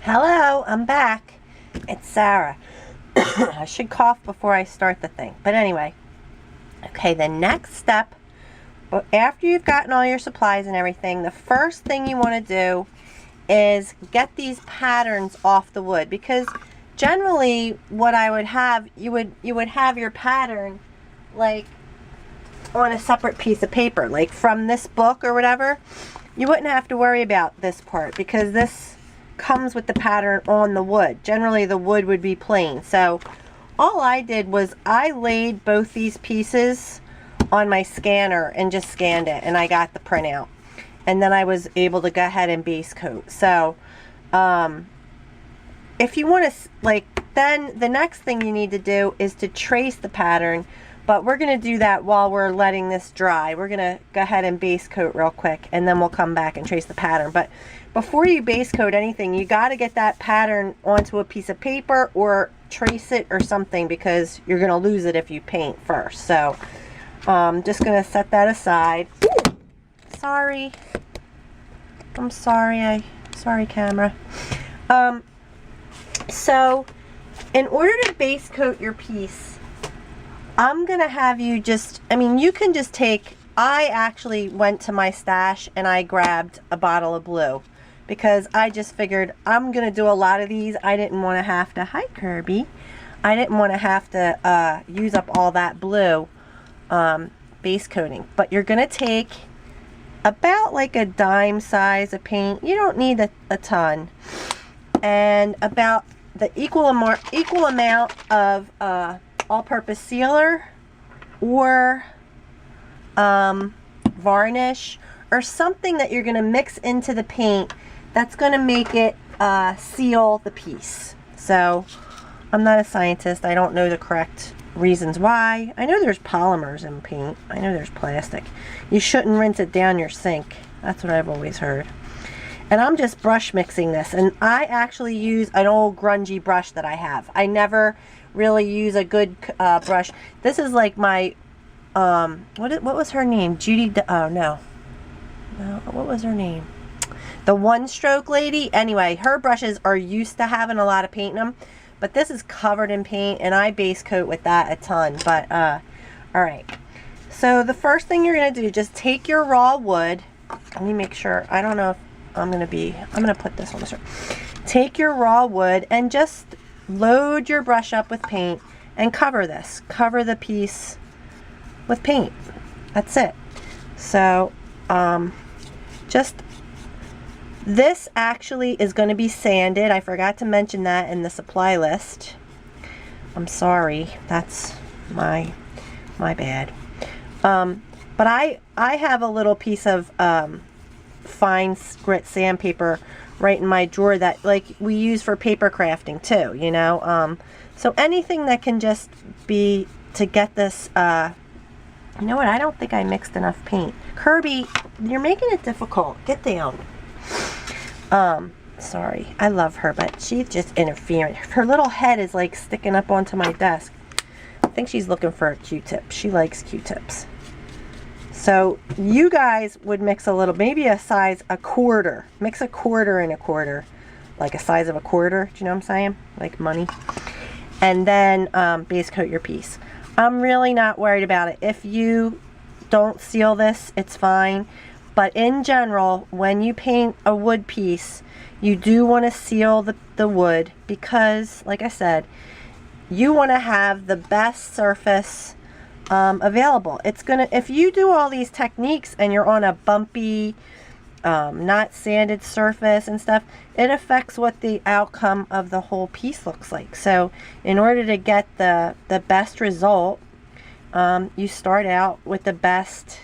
Hello, I'm back. It's Sarah. I should cough before I start the thing. But anyway, okay, the next step, after you've gotten all your supplies and everything, the first thing you want to do is get these patterns off the wood, because generally what I would have, you would have your pattern like on a separate piece of paper, like from this book or whatever. You wouldn't have to worry about this part because this comes with the pattern on the wood. Generally the wood would be plain. So all I did was I laid both these pieces on my scanner and just scanned it, and I got the printout, and then I was able to go ahead and base coat. So if you want to, then the next thing you need to do is to trace the pattern, but we're going to do that while we're letting this dry. We're going to go ahead and base coat real quick, and then we'll come back and trace the pattern. But before you base coat anything, you got to get that pattern onto a piece of paper or trace it or something, because you're going to lose it if you paint first. So just going to set that aside. Ooh, sorry. I'm sorry. Sorry, camera. So in order to base coat your piece, I'm going to have you just, you can just take, I actually went to my stash and I grabbed a bottle of blue, because I just figured I'm going to do a lot of these. I didn't want to have to, hi Kirby, I didn't want to have to use up all that blue base coating. But you're going to take about like a dime size of paint. You don't need a ton. And about the equal amount of all-purpose sealer or varnish or something that you're going to mix into the paint that's going to make it seal the piece. So I'm not a scientist. I don't know the correct reasons why. I know there's polymers in paint. I know there's plastic. You shouldn't rinse it down your sink. That's what I've always heard. And I'm just brush mixing this, and I actually use an old grungy brush that I have. I never really use a good brush. This is like my what was her name? Judy, oh no, what was her name? The one stroke lady. Anyway, her brushes are used to having a lot of paint in them, but this is covered in paint, and I base coat with that a ton. But all right, so the first thing you're gonna do, just take your raw wood. Let me make sure, I don't know if I'm gonna put this on the shirt. Take your raw wood and just load your brush up with paint and cover the piece with paint. That's it. So just, this actually is going to be sanded. I forgot to mention that in the supply list. I'm sorry, that's my bad. But I have a little piece of fine grit sandpaper right in my drawer that we use for paper crafting too, you know. So anything that can just be to get this, you know what, I don't think I mixed enough paint. Kirby, you're making it difficult. Get down. Sorry, I love her, but she's just interfering. Her little head is like sticking up onto my desk. I think she's looking for a Q-tip. She likes Q-tips. So you guys would mix a little, maybe a quarter. Mix a quarter and a quarter. Like a size of a quarter. Do you know what I'm saying? Like money. And then base coat your piece. I'm really not worried about it. If you don't seal this, it's fine. But in general, when you paint a wood piece, you do want to seal the wood, because, like I said, you want to have the best surface available. It's gonna, if you do all these techniques and you're on a bumpy, not sanded surface and stuff, it affects what the outcome of the whole piece looks like. So in order to get the best result, you start out with the best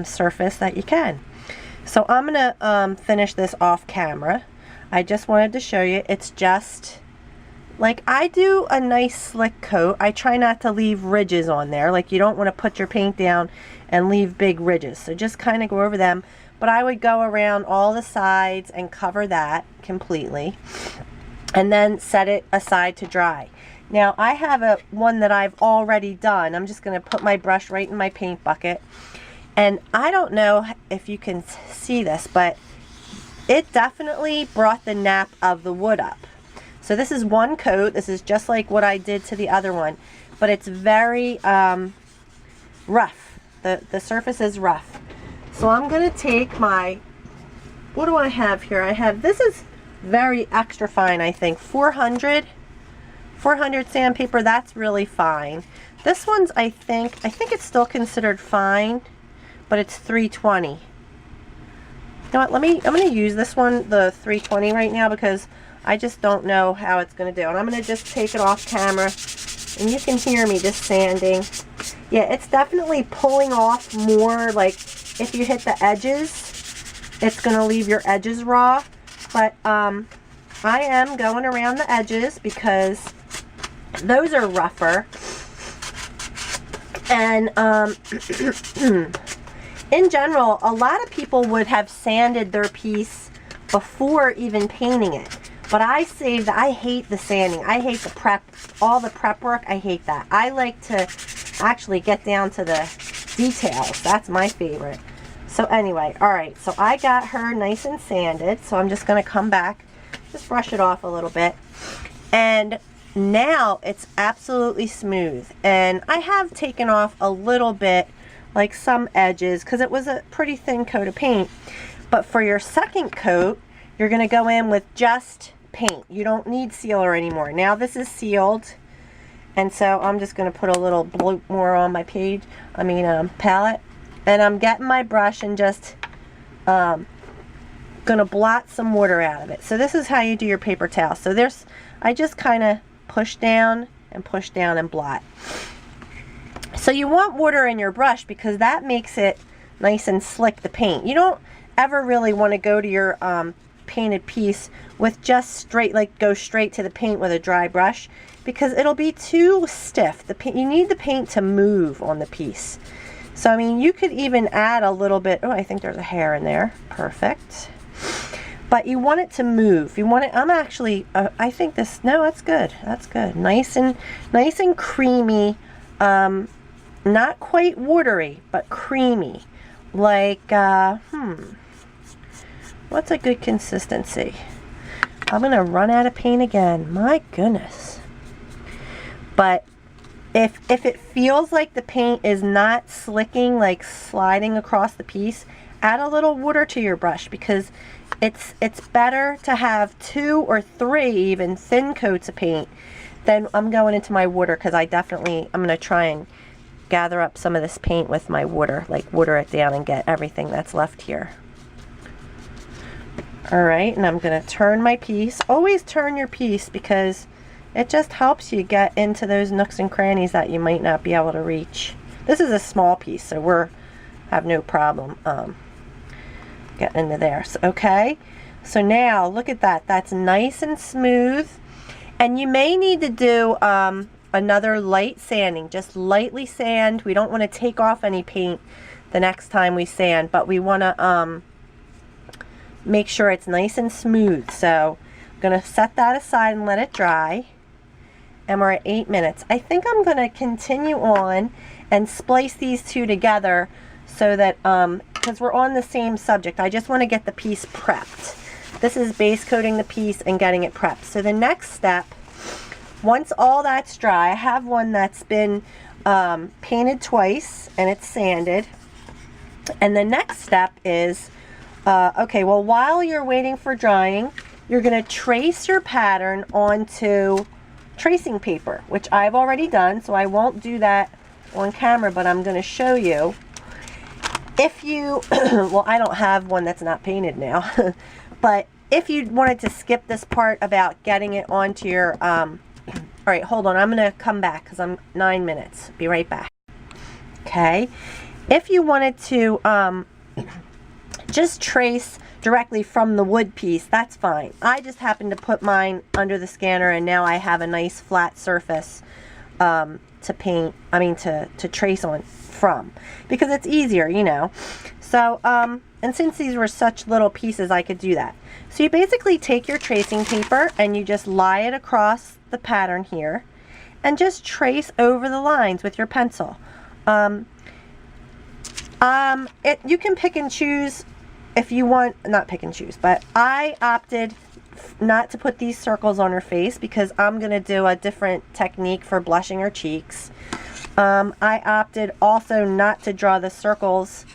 surface that you can. So I'm gonna finish this off camera. I just wanted to show you. It's just like, I do a nice slick coat. I try not to leave ridges on there. Like, you don't want to put your paint down and leave big ridges. So just kind of go over them. But I would go around all the sides and cover that completely. And then set it aside to dry. Now, I have one that I've already done. I'm just going to put my brush right in my paint bucket. And I don't know if you can see this, but it definitely brought the nap of the wood up. So this is one coat. This is just like what I did to the other one, but it's very rough. The surface is rough. So I'm going to take my, what do I have here? I have, this is very extra fine, I think, 400 sandpaper. That's really fine. This one's, I think it's still considered fine, but it's 320. You know what, I'm going to use this one, the 320 right now, because I just don't know how it's going to do. And I'm going to just take it off camera, and you can hear me just sanding. Yeah, it's definitely pulling off more, like if you hit the edges, it's going to leave your edges raw. But I am going around the edges because those are rougher. And in general, a lot of people would have sanded their piece before even painting it. But I saved, I hate the sanding. I hate the prep, all the prep work. I hate that. I like to actually get down to the details. That's my favorite. So anyway, all right. So I got her nice and sanded. So I'm just going to come back, just brush it off a little bit. And now it's absolutely smooth. And I have taken off a little bit, like some edges, because it was a pretty thin coat of paint. But for your second coat, you're going to go in with just paint. You don't need sealer anymore. Now this is sealed, and so I'm just going to put a little bloop more on my palette, and I'm getting my brush and just going to blot some water out of it. So this is how you do your paper towel. So I just kind of push down and blot. So you want water in your brush because that makes it nice and slick, the paint. You don't ever really want to go to your painted piece with just straight, like go straight to the paint with a dry brush, because it'll be too stiff. You need the paint to move on the piece. So I mean, you could even add a little bit. Oh, I think there's a hair in there. Perfect. But you want it to move. You want it. I'm actually. I think this. No, that's good. That's good. Nice and creamy. Not quite watery, but creamy. Like what's a good consistency? I'm gonna run out of paint again. My goodness. But if it feels like the paint is not slicking, like sliding across the piece, add a little water to your brush, because it's better to have 2 or 3 even thin coats of paint than I'm going into my water, because I'm gonna try and gather up some of this paint with my water, like water it down and get everything that's left here. Alright, and I'm going to turn my piece. Always turn your piece, because it just helps you get into those nooks and crannies that you might not be able to reach. This is a small piece, so have no problem getting into there. So, okay, so now look at that. That's nice and smooth. And you may need to do another light sanding. Just lightly sand. We don't want to take off any paint the next time we sand, but we want to make sure it's nice and smooth. So I'm going to set that aside and let it dry. And we're at 8 minutes. I think I'm going to continue on and splice these two together so that, because we're on the same subject, I just want to get the piece prepped. This is base coating the piece and getting it prepped. So the next step, once all that's dry, I have one that's been painted twice and it's sanded. And the next step is, okay, well, while you're waiting for drying, you're going to trace your pattern onto tracing paper, which I've already done, so I won't do that on camera, but I'm going to show you. If you, well, I don't have one that's not painted now, but if you wanted to skip this part about getting it onto your, all right, hold on, I'm going to come back because I'm 9 minutes. Be right back. Okay, if you wanted to just trace directly from the wood piece, that's fine. I just happened to put mine under the scanner, and now I have a nice flat surface to paint, to trace on from, because it's easier, you know. So, and since these were such little pieces, I could do that. So you basically take your tracing paper and you just lie it across the pattern here and just trace over the lines with your pencil. You can pick and choose if you want, not pick and choose, but I opted not to put these circles on her face because I'm going to do a different technique for blushing her cheeks. I opted also not to draw the circles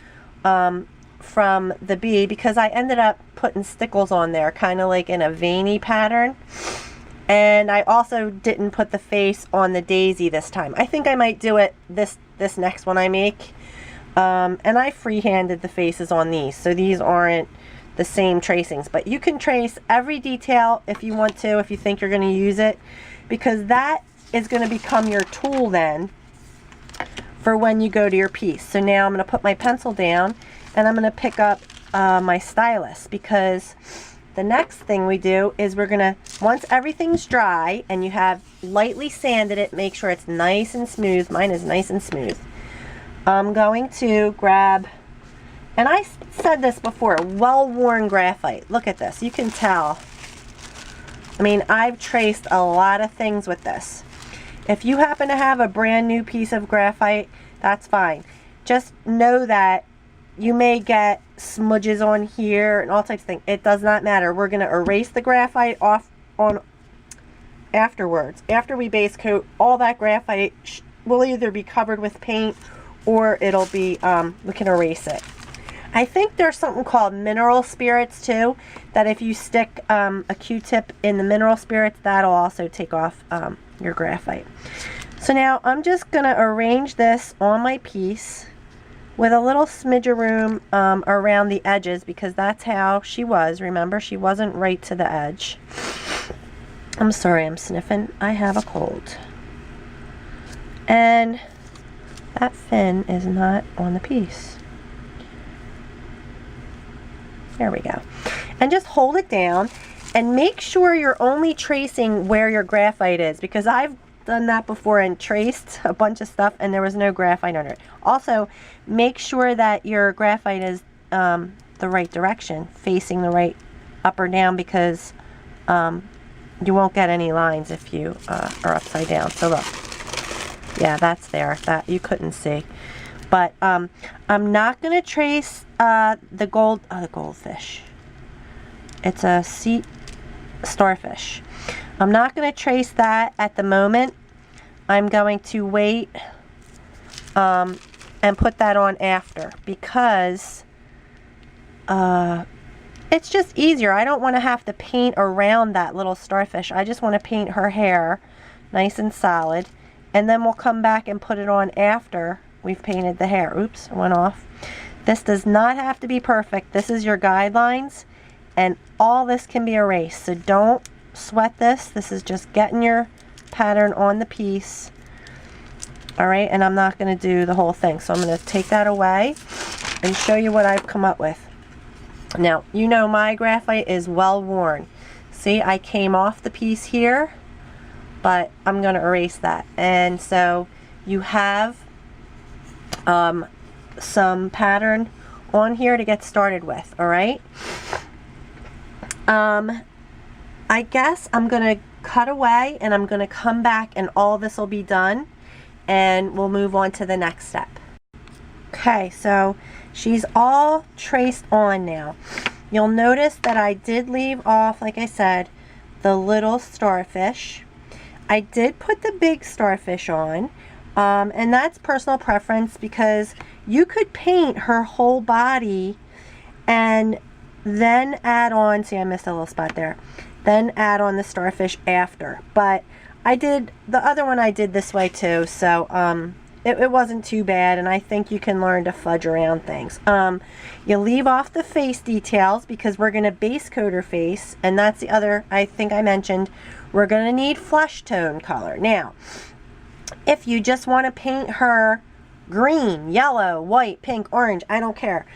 from the bee because I ended up putting stickles on there, kind of like in a veiny pattern. And I also didn't put the face on the daisy this time. I think I might do it this next one I make. And I freehanded the faces on these, so these aren't the same tracings. But you can trace every detail if you want to, if you think you're going to use it, because that is going to become your tool then for when you go to your piece. So now I'm going to put my pencil down and I'm going to pick up my stylus, because the next thing we do is we're going to, once everything's dry and you have lightly sanded it, make sure it's nice and smooth. Mine is nice and smooth. I'm going to grab, and I said this before, well-worn graphite. Look at this. You can tell. I mean, I've traced a lot of things with this. If you happen to have a brand new piece of graphite, that's fine. Just know that you may get smudges on here and all types of things. It does not matter. We're going to erase the graphite off on afterwards. After we base coat, all that graphite will either be covered with paint or it'll be, we can erase it. I think there's something called mineral spirits too, that if you stick a Q-tip in the mineral spirits, that'll also take off your graphite. So now I'm just going to arrange this on my piece with a little smidge of room around the edges, because that's how she was. Remember, she wasn't right to the edge. I'm sorry, I'm sniffing. I have a cold. And that fin is not on the piece. There we go. And just hold it down and make sure you're only tracing where your graphite is, because I've done that before and traced a bunch of stuff and there was no graphite under it. Also, make sure that your graphite is the right direction, facing the right up or down, because you won't get any lines if you are upside down. So look, yeah, that's there. That you couldn't see. But I'm not going to trace the goldfish. It's a sea starfish. I'm not going to trace that at the moment. I'm going to wait and put that on after, because it's just easier. I don't want to have to paint around that little starfish. I just want to paint her hair nice and solid, and then we'll come back and put it on after we've painted the hair. Oops, it went off. This does not have to be perfect. This is your guidelines, and all this can be erased. So don't sweat this. This is just getting your pattern on the piece. Alright, and I'm not going to do the whole thing. So I'm going to take that away and show you what I've come up with. Now, you know my graphite is well worn. See, I came off the piece here, but I'm going to erase that. And so you have some pattern on here to get started with, alright? I guess I'm going to cut away and I'm going to come back and all this will be done and we'll move on to the next step. Okay, so she's all traced on now. You'll notice that I did leave off, like I said, the little starfish. I did put the big starfish on, and that's personal preference, because you could paint her whole body and then add on, see I missed a little spot there, then add on the starfish after. But I did, the other one I did this way too, so it wasn't too bad, and I think you can learn to fudge around things. You leave off the face details because we're going to base coat her face, and that's the other, I think I mentioned, we're going to need flesh tone color. Now, if you just want to paint her green, yellow, white, pink, orange, I don't care.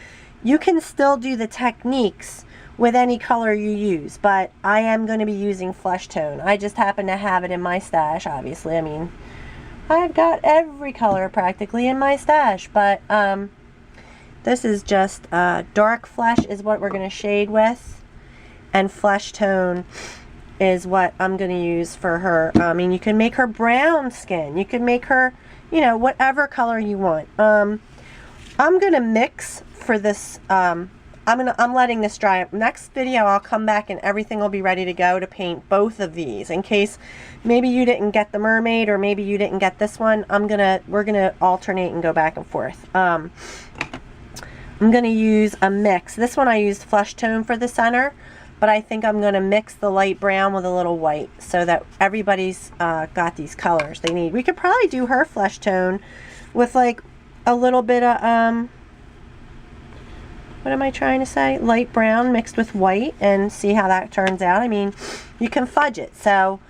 You can still do the techniques with any color you use, but I am going to be using flesh tone. I just happen to have it in my stash, obviously. I mean, I've got every color practically in my stash, but this is just dark flesh is what we're going to shade with, and flesh tone is what I'm going to use for her. I mean, you can make her brown skin. You can make her, you know, whatever color you want. I'm going to mix for this I'm letting this dry. Next video I'll come back and everything will be ready to go to paint both of these, in case maybe you didn't get the mermaid or maybe you didn't get this one. We're gonna alternate and go back and forth. I'm gonna use a mix. This one I used flesh tone for the center, but I think I'm gonna mix the light brown with a little white so that everybody's got these colors they need. We could probably do her flesh tone with like a little bit of what am I trying to say? Light brown mixed with white, and see how that turns out. I mean, you can fudge it. So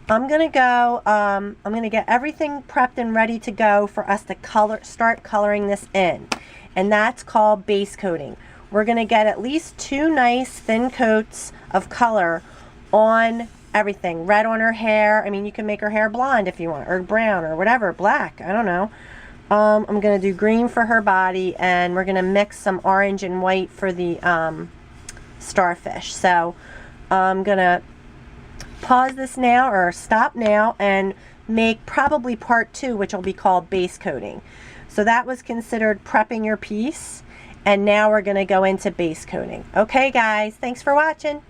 I'm going to go, I'm going to get everything prepped and ready to go for us to start coloring this in. And that's called base coating. We're going to get at least 2 nice thin coats of color on everything. Red on her hair. I mean, you can make her hair blonde if you want, or brown, or whatever, black. I don't know. I'm going to do green for her body, and we're going to mix some orange and white for the starfish. So I'm going to pause this now, or stop now, and make probably part 2, which will be called base coating. So that was considered prepping your piece, and now we're going to go into base coating. Okay guys, thanks for watching.